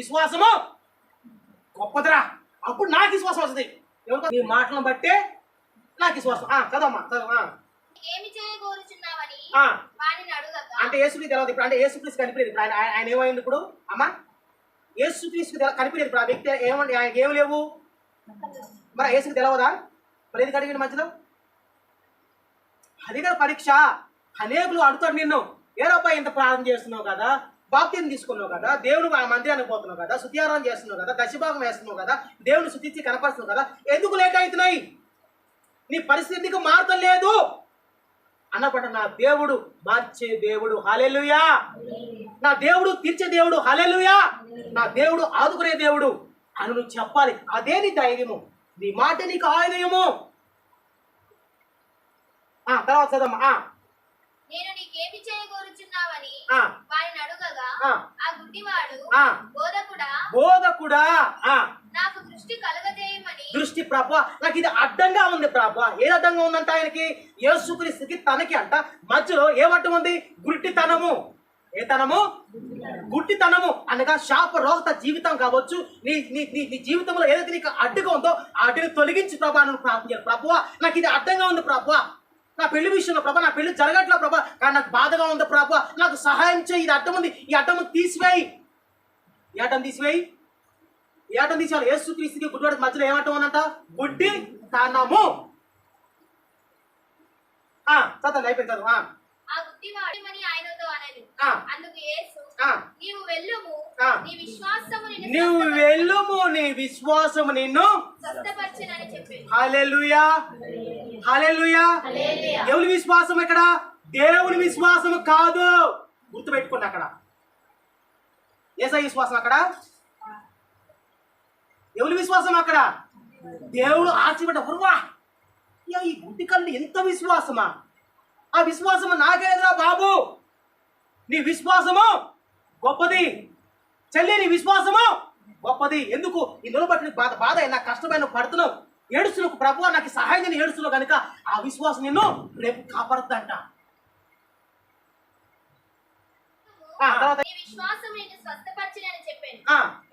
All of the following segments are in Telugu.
విశ్వాసము గొప్పదిరా, అప్పుడు నాకు విశ్వాసం వస్తుంది. ఎవరికో నీ మాటలను బట్టే నాకు విశ్వాసం. చదవమ్మా చదవా. అంటే యేసుక్రీస్తు తెలియదు ఇప్పుడు, అంటే యేసుక్రీస్తు కనిపించలేదు ఇప్పుడు. ఆయన ఏమైంది ఇప్పుడు అమ్మా? యేసుక్రీస్తు కనిపించలేదు ఇప్పుడు. ఆ వ్యక్తి ఏమండి, ఆయనకి ఏమి లేవు మరి. యేసుకు తెలియదా మరి? ఎందుకు అడిగింది మధ్యలో? అది కదా పరీక్ష. అనేకులు అడుగుతాడు నిన్ను, ఏ రూపాయి ఇంత ప్రార్థన చేస్తున్నావు కదా, బాప్తిజం తీసుకున్నావు కదా, దేవుడు మందిరానికి పోతున్నావు కదా, స్తుత్యారాధన చేస్తున్నావు కదా, దశభాగం వేస్తున్నావు కదా, దేవుని స్తుతించి కనపరుస్తున్నావు కదా, ఎందుకు లేట్ అవుతున్నాయి? నీ పరిస్థితికి మార్తం లేదు అన్నప్పుడు నా దేవుడు మార్చే దేవుడు, హల్లెలూయా. నా దేవుడు తీర్చే దేవుడు, హల్లెలూయా. నా దేవుడు ఆదుకునే దేవుడు అని నువ్వు చెప్పాలి. అదే నీ ధైర్యము, నీ మాట నీకు ఆయుధము. తర్వాత చదమ్మా. నేను నీకేమి చేయగోరుచున్నావని వారిని అడుగగా ఆ గుడ్డివాడు బోధకుడా నాకు దృష్టి కలగజేయమని. దృష్టి ప్రభా, నాకు ఇది అడ్డంగా ఉంది ప్రభా. ఏది అడ్డంగా ఉందంట ఆయనకి? యేసుక్రీస్తుకి తనకి అంట మధ్యలో ఏమడ్డం ఉంది? గుడ్డితనము. ఏ తనము? గుడ్డితనము అనగా శాప రోగత జీవితం కావచ్చు. నీ నీ నీ జీవితంలో ఏదైతే నీకు అడ్డుగా ఉందో ఆ అడ్డుని తొలగించి ప్రభా నువ్వు ప్రార్థన చేయాలి. ప్రభువా నాకు ఇది అడ్డంగా ఉంది ప్రభా, నా పెళ్లి విషయంలో ప్రభా, నా పెళ్లి జరగట్లే ప్రభా, కానీ నాకు బాధగా ఉంది ప్రభా, నాకు సహాయం చేయి. ఇది అడ్డం ఉంది, ఈ అడ్డము తీసివేయి. ఈ అడ్డం తీసివేయి. ఈ అడ్డం తీసేయాలి. యేసుక్రీస్తుకి గుడ్డివాడికి మధ్యలో ఏమడ్డం ఉందంట? గుడ్డి తనము. చదవండి, అయిపోయింది చదువు. ఆ గుడ్డివాడు ఆయనతో అనెను. అందుకు యేసు నీవు వెళ్ళుము, నీ విశ్వాసము నిన్ను స్వస్థపరచునని చెప్పాడు. హల్లెలూయా, హల్లెలూయా. ఎవరి విశ్వాసం ఇక్కడ? దేవుని విశ్వాసము కాదు, గుర్తుపెట్టుకోండి. అక్కడ యేసయ్య విశ్వాసం, అక్కడ ఎవరి విశ్వాసం? అక్కడ దేవుడు ఆశీర్వదించబడ్డ ఈ గుడ్డి కళ్ళు ఎంత విశ్వాసమా? ఆ విశ్వాసము నాకేదిరా బాబు. నీ విశ్వాసము గొప్పది చెల్లి, నీ విశ్వాసము గొప్పది. ఎందుకు? ఈ నిలబట్టి బాధ అయినా కష్టమైన పడుతున్నావు, ఏడుస్తున్నావు ప్రభు నాకు సహాయం చేయని ఏడుస్తున్నావు కనుక ఆ విశ్వాసం నిన్ను రేపు కాపాడుతుందంట.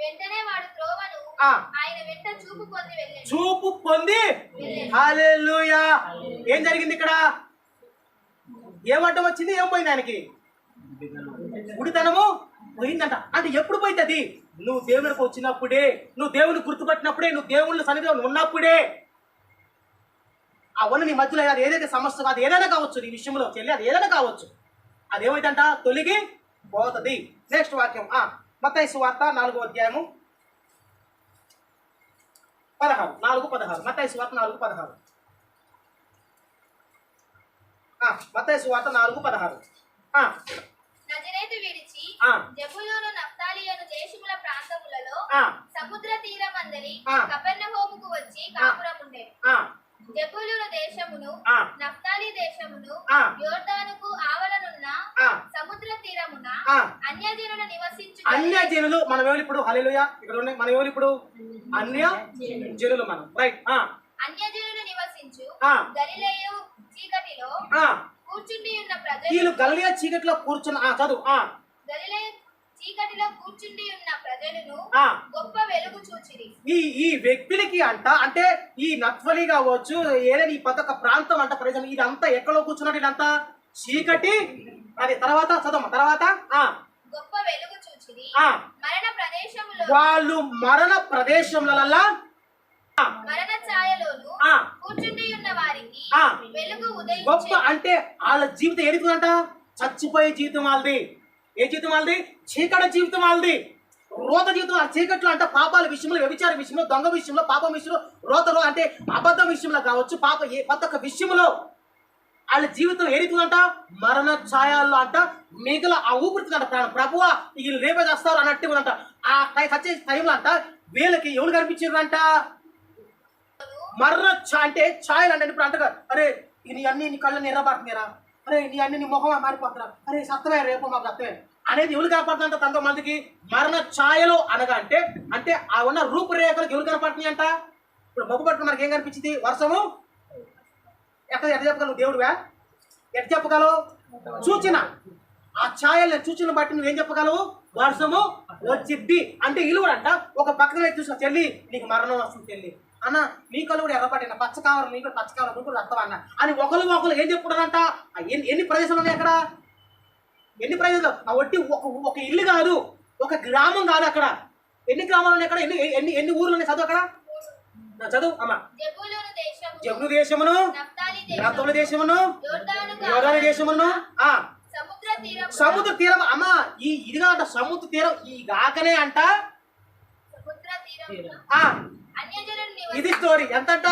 వెంటనే వాడు త్రోవను ఆయన వెంట చూపు పొంది హల్లెలూయా. ఏం జరిగింది ఇక్కడ? ఏమడ్డం వచ్చింది? ఏం పోయింది ఆయనకి? గుడితనము పోయిందంట. అంటే ఎప్పుడు పోయింది? నువ్వు దేవునికి వచ్చినప్పుడే, నువ్వు దేవుని గుర్తుపట్టినప్పుడే, నువ్వు దేవుని సన్నిధిలో ఉన్నప్పుడే. అవన్నీ నీ మధ్యలో అది ఏదైతే సమస్య కాదు, ఏదైనా కావచ్చు నీ విషయంలో చెల్లి, అది ఏదైనా కావచ్చు, అదేమైందంట? తొలగి పోతుంది. నెక్స్ట్ వాక్యం మత్తయి సువార్త 4వ అధ్యాయము 16, 4:16. మత్తయి సువార్త 4:16. మత్తయి సువార్త 4:16. నజరేతు విడిచి జెబూలూను నఫ్తాలియను దేశముల ప్రాంతములలో సముద్ర తీరమందలి కపెర్నహూముకు వచ్చి కాపురముండెను. జెబూలూను దేశమును నఫ్తాలి దేశమును యోర్దానుకు ఆవలనున్న సముద్ర తీరమున అన్యజనులు నివసించు. అన్యజనులు మనం ఎవరు ఇప్పుడు? హల్లెలూయా. ఇక్కడ ఉన్నాయి మనం ఎవరు ఇప్పుడు? అన్యజనులు మనం, రైట్. అన్యజనులు నివసించు గలిలయ చీకటిలో కూర్చుండి ఉన్న ప్రజలు, వీళ్ళు గలిలయ చీకటిలో కూర్చున్న చదువు. గలిలయ చీకటిలో కూర్చుండి ఉన్న ప్రజలను గొప్ప వెలుగు చూచిరి. ఈ వ్యక్తులకి అంటే ఈ నత్వలి కావచ్చు, ఏదైనా ఈ పదొక ప్రాంతం అంట ప్రజలు, ఇదంతా ఎక్కడో కూర్చున్నట్టు ఇదంతా చీకటి. అది తర్వాత చదవ. తర్వాత గొప్ప వెలుగు చూచిరి. మరణ ప్రదేశములో, వాళ్ళు మరణ ప్రదేశములలో మరణ ఛాయలోను కూర్చుండి ఉన్న వారికి వెలుగు ఉదయించెను. గొప్ప అంటే వాళ్ళ జీవితం ఏడుతుందంట? చచ్చిపోయే జీవితం వాళ్ళది. ఏ జీవితం వాళ్ళది? చీకటి జీవితం వాళ్ళది, రోత జీవితం. ఆ చీకట్లో అంటే పాపాల విషయంలో, వ్యభిచార విషయంలో, దొంగ విషయంలో, పాపం విషయంలో, రోతలో అంటే అబద్ధం విషయంలో కావచ్చు, ప్రతి ఒక్క విషయంలో వాళ్ళ జీవితం ఏడుతుందంట? మరణ ఛాయల్లో అంట. మిగల ఆ ఊపిరితుందంట ప్రాణం. ప్రభువా వీళ్ళు రేపే చేస్తారు అన్నట్టు ఉందంట. ఆ చచ్చే టైంలో అంట వీళ్ళకి ఎవరు కనిపించారంట? మరణ అంటే ఛాయలు అంటే ఇప్పుడు అంట, అరే నీ అన్ని నీ కళ్ళని ఎర్రబడుతున్నారా, అరే నీ అన్ని నీ మొహం మారిపోతున్నా, అరే సత్తమే రేపు మాకు సత్తమే అనేది ఎవరు కనపడుతుందంట? తనతో మందికి మరణ ఛాయలు అనగా అంటే ఆ ఉన్న రూపురేఖలకు ఎవరు కనపడుతున్నాయి అంట? ఇప్పుడు మబ్బు పట్టుకుని మనకి ఏం కనిపించింది? వర్షము. ఎట్లా చెప్పగలవు? దేవుడువా ఎట్లా చెప్పగలవు? సూచన. ఆ ఛాయల్ని సూచన బట్టి నువ్వేం చెప్పగలవు? వర్షము వచ్చిద్ది అంటే ఇల్లు కూడా అంట. ఒక పక్కన చూసిన చెల్లి నీకు మరణం వస్తుంది చెల్లి అన్న, నీ కళ్ళు కూడా ఎర్రపడిన పచ్చ కావాలి, నీ కూడా పచ్చ కావాలి, నువ్వు కూడా రక్తం అన్న అని ఒకరు ఏం చెప్పుకుంటారంట. ఎన్ని ప్రదేశాలు ఉన్నాయి అక్కడ, ఎన్ని ప్రదేశాలు, ఆ ఒట్టి ఒక ఇల్లు కాదు, ఒక గ్రామం కాదు అక్కడ. ఎన్ని గ్రామాలు ఉన్నాయి అక్కడ, ఎన్ని ఎన్ని ఎన్ని ఊర్లు ఉన్నాయి? చదువు అక్కడ, చదువు అమ్మా. జబులు దేశమును, నఫ్తాలి దేశమును, యోర్దాను దేశమును, సముద్ర తీరం అమ్మా. ఇది కాదంట సముద్ర తీరం, ఈ గాకనే అంట. ఇది స్టోరీ ఎంతంట.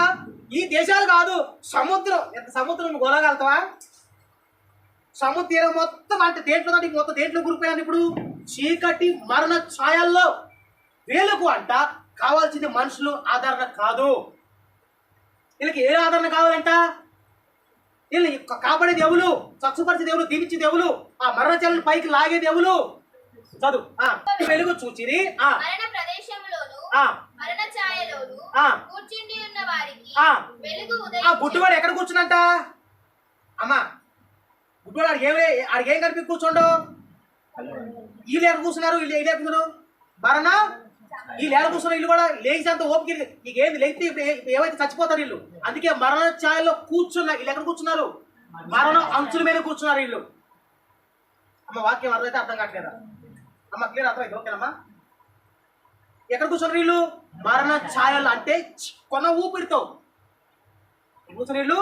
ఈ దేశాలు కాదు, సముద్రం. ఎంత సముద్రం గొలగలుగుతావా? సముద్ర తీరం మొత్తం అంటే దేంట్లో మొత్తం దేంట్లో గురిపోయాను ఇప్పుడు. చీకటి మరణ ఛాయల్లో వేలుకు అంట. కావాల్సింది మనుషులు ఆదరణ కాదు. వీళ్ళకి ఏ ఆదరణ కావాలంట? వీళ్ళు కాపాడే దేవులు, స్వచ్ఛపరిచే దేవులు, దీవించే దేవులు, ఆ మరణ ఛాయలను పైకి లాగే దేవులు. చదువు. వెలుగు చూచిరి గుడ్డివాడు ఎక్కడ కూర్చున్నంట అమ్మా? గుడ్డివాడు ఆడికి ఏం కనిపి కూర్చోండు? వీళ్ళు ఎక్కడ కూర్చున్నారు, వీళ్ళు ఎక్కడ మరణ వీళ్ళు ఎక్కడ కూర్చున్నారు? వీళ్ళు కూడా లేచినంత ఓపిక నీకు ఏంది లేచి ఏవైతే చచ్చిపోతారు వీళ్ళు. అందుకే మరణ ఛాయల్లో కూర్చున్నారు. వీళ్ళు ఎక్కడ కూర్చున్నారు? మరణం అంచుల మీద కూర్చున్నారు వీళ్ళు. అమ్మ వాక్యం అర్థమైతే అర్థం కావట్లేదా అమ్మ? క్లియర్ అర్థమైంది? ఓకేనమ్మా. ఎక్కడ కూర్చున్నారు వీళ్ళు? మరణ ఛాయలు అంటే కొన ఊపిరితో కూర్చుని వీళ్ళు.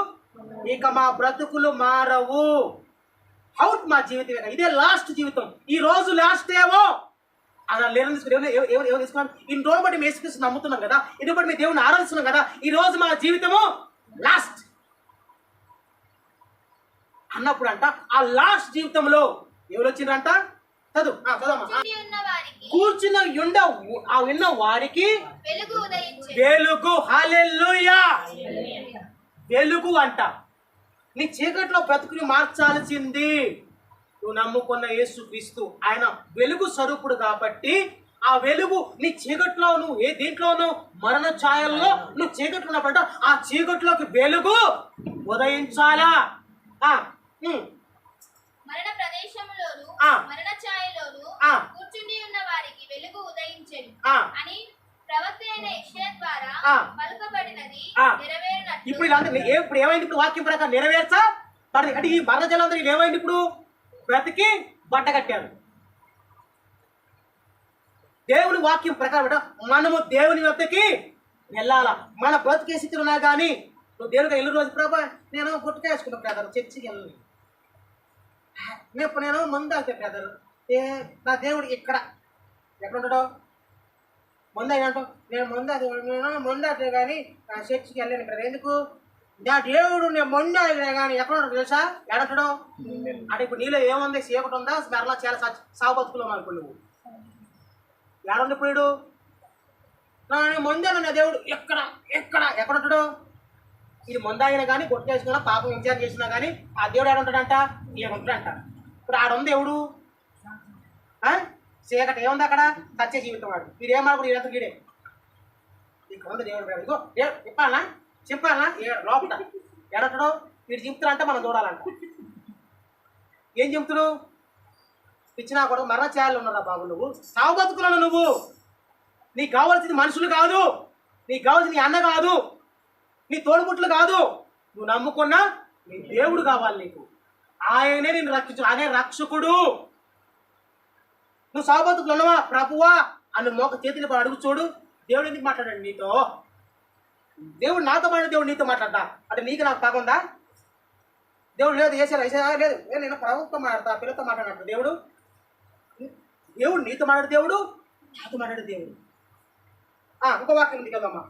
ఇక మా బ్రతుకులు మారవు, అవుట్ మా జీవితం, ఇదే లాస్ట్ జీవితం, ఈ రోజు లాస్ట్ ఏమో అలా లేని ఎవరు తీసుకున్నాను. ఇన్ని రోజు బట్టి మేము యేసుక్రీస్తుని నమ్ముతున్నాం కదా, ఇన్ని బట్టి మేము దేవుని ఆరాధిస్తున్నాం కదా, ఈ రోజు మా జీవితము లాస్ట్ అన్నప్పుడు అంట ఆ లాస్ట్ జీవితంలో ఎవరు వచ్చిందంట? చదువు చదవమ్మా. కూర్చున్న ఉన్న వారికి వెలుగు, హల్లెలూయా, వెలుగు అంట. నీ చీకట్లో బ్రతుకుని మార్చాల్సింది నువ్వు నమ్ముకున్న యేసుక్రీస్తు. ఆయన వెలుగు స్వరూపుడు కాబట్టి ఆ వెలుగు నీ చీకట్లో, నువ్వు ఏ దీంట్లోనూ మరణ ఛాయల్లో నువ్వు చీకట్లో ఉన్నప్పుడు ఆ చీకట్లోకి వెలుగు ఉదయించాలా. మరణ ప్రదేశములోను మరణ ఛాయలోను కూర్చుని ఉన్న వారికి వెలుగు ఉదయించెను అని ప్రవక్త అయిన యెషయా ద్వారా పలుకబడినది నెరవేరినట్లు. ఇప్పుడు ఏమైంది? ఇప్పుడు వాక్యం ప్రకారం నెరవేర్చబడింది. అంటే ఈ మరణ జలందరూ ఏమైంది? ఇప్పుడు బ్రతికి బట్ట కట్టారు. దేవుని వాక్యం ప్రకారం మనము దేవుని వద్దకి వెళ్ళాలా. మన బ్రతికే స్థితిలో ఉన్నా కానీ నువ్వు దేవుడిగా వెళ్ళిన రోజు ప్రభా నేను గుట్టగా వేసుకున్నా బ్రదర్, చర్చికి వెళ్ళను, నేను మందు తాగితే బ్రదర్, నా దేవుడు ఎక్కడ ఉంటాడో మందు అయినట్టు నేను మందు అయితే కానీ చర్చికి వెళ్ళాను బ్రదర్. ఎందుకు? నా దేవుడు నేను మందు అయినా కానీ ఎక్కడ ఉంటాడు తెలుసా? ఎడతాడో అంటే ఇప్పుడు నీలో ఏముంది? చీకటి ఉందా? మరలా చాలా సాగు బతుకులో అనుకో నువ్వు ఎడండి. ఇప్పుడు నేను మందు నా దేవుడు ఎక్కడ ఉంటాడు? ఇది మందాగినా కానీ గొట్టు చేసుకున్నా పాపం విచారం చేసినా కానీ ఆ దేవుడు ఏడుంటాడంట? ఏముంటాడంట. ఇప్పుడు ఆడుంది ఎవడు? చీకటి ఏముంది అక్కడ? సత్య జీవితం వాడు. వీడు ఏమనుకుంటు వీడంతా వీడే ఇక్కడ ఉంది దేవుడు. ఇదిగో చెప్పాలనా లోపల ఎడతాడో వీడు చెప్తాడంట, మనం చూడాలంట. ఏం చెప్తుడు? పిచ్చినా కూడా మరణ ఛాయలు ఉన్నారా బాబు? నువ్వు సాగు బతుకులను నువ్వు. నీకు కావాల్సింది మనుషులు కాదు, నీకు కావాల్సింది నీ అన్న కాదు, నీ తోడుపుట్లు కాదు, నువ్వు నమ్ముకున్న నీ దేవుడు కావాలి నీకు. ఆయనే నేను రక్షించు, ఆయనే రక్షకుడు. నువ్వు సాగుబతుకులు ఉన్నవా ప్రభువా అని మోక చేతిని అడుగు చూడు. దేవుడు ఎందుకు మాట్లాడాడు నీతో? దేవుడు నాతో మాట్లాడు, దేవుడు నీతో మాట్లాడతా అంటే నీకు నాకు కాకుండా దేవుడు లేదు వేసారా లేదు, నేను ప్రభుత్వం మాట్లాడతా, పిల్లతో మాట్లాడతా. దేవుడు నీతో మాట్లాడు, దేవుడు నాతో మాట్లాడు దేవుడు. ఇంకో వాక్యం ఉంది కదమ్మా.